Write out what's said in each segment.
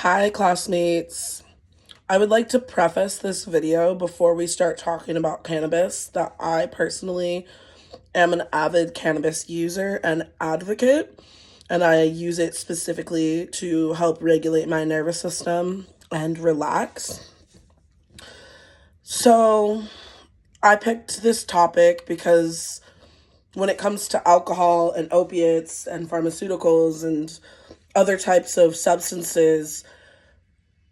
Hi, classmates. I would like to preface this video before we start talking about cannabis that I personally am an avid cannabis user and advocate, and I use it specifically to help regulate my nervous system and relax. So, I picked this topic because when it comes to alcohol and opiates and pharmaceuticals and other types of substances,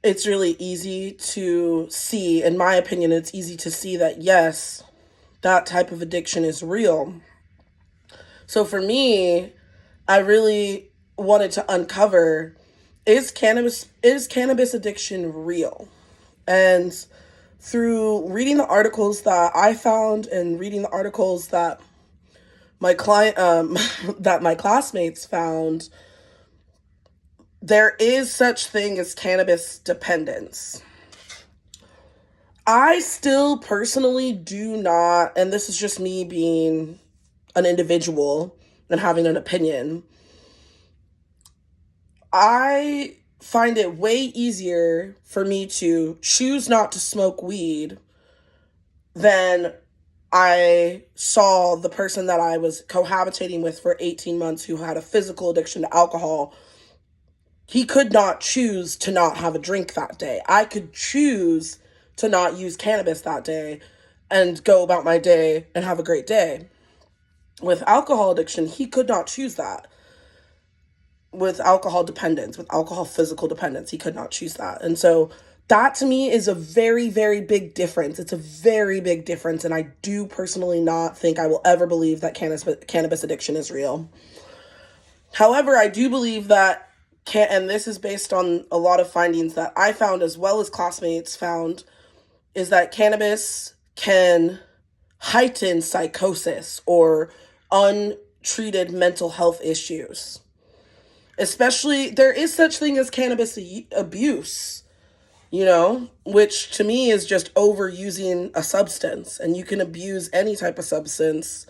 it's really easy to see, in my opinion, it's easy to see that yes, that type of addiction is real. So for me, I really wanted to uncover, is cannabis addiction real? And through reading the articles that I found and reading the articles that my client that my classmates found, there is such thing as cannabis dependence. I still personally do not, and this is just me being an individual and having an opinion, I find it way easier for me to choose not to smoke weed than I saw the person that I was cohabitating with for 18 months who had a physical addiction to alcohol. He could not choose to not have a drink that day. I could choose to not use cannabis that day and go about my day and have a great day. With alcohol addiction, he could not choose that. With alcohol dependence, with alcohol physical dependence, he could not choose that. And so that to me is a very, very big difference. It's a very big difference. And I do personally not think I will ever believe that cannabis addiction is real. However, I do believe that and this is based on a lot of findings that I found as well as classmates found, is that cannabis can heighten psychosis or untreated mental health issues. Especially, there is such thing as cannabis abuse, which to me is just overusing a substance, and you can abuse any type of substance.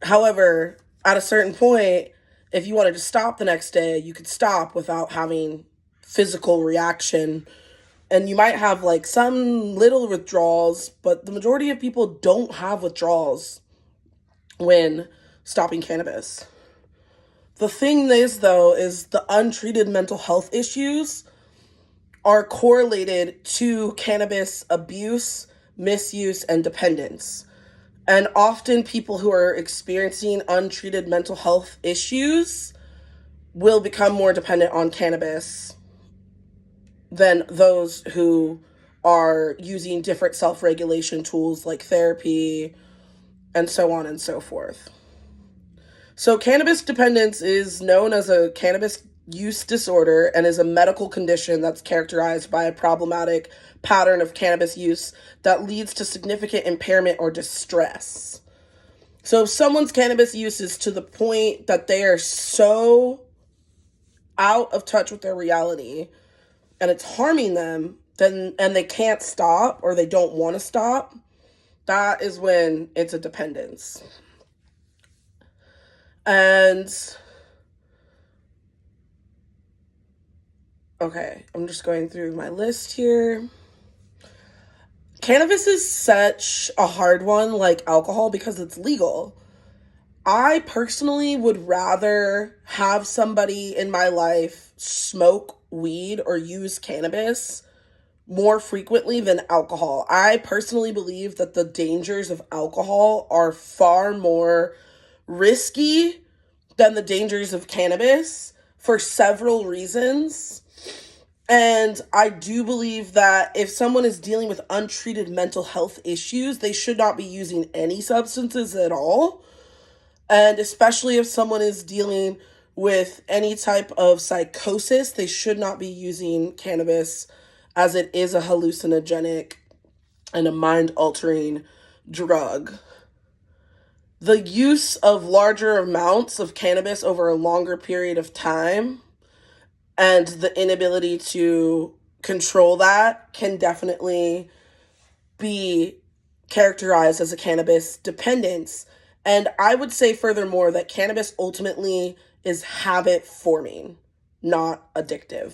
However, at a certain point, if you wanted to stop the next day, you could stop without having physical reaction. And you might have like some little withdrawals, but the majority of people don't have withdrawals when stopping cannabis. The thing is, though, is the untreated mental health issues are correlated to cannabis abuse, misuse, and dependence. And often people who are experiencing untreated mental health issues will become more dependent on cannabis than those who are using different self-regulation tools like therapy and so on and so forth. So cannabis dependence is known as a cannabis use disorder and is a medical condition that's characterized by a problematic pattern of cannabis use that leads to significant impairment or distress. So if someone's cannabis use is to the point that they are so out of touch with their reality and it's harming them, and they can't stop or they don't want to stop, that is when it's a dependence. And okay, I'm just going through my list here. Cannabis is such a hard one, like alcohol, because it's legal. I personally would rather have somebody in my life smoke weed or use cannabis more frequently than alcohol. I personally believe that the dangers of alcohol are far more risky than the dangers of cannabis for several reasons. And I do believe that if someone is dealing with untreated mental health issues, they should not be using any substances at all. And especially if someone is dealing with any type of psychosis, they should not be using cannabis, as it is a hallucinogenic and a mind-altering drug. The use of larger amounts of cannabis over a longer period of time and the inability to control that can definitely be characterized as a cannabis dependence. And I would say furthermore that cannabis ultimately is habit forming, not addictive.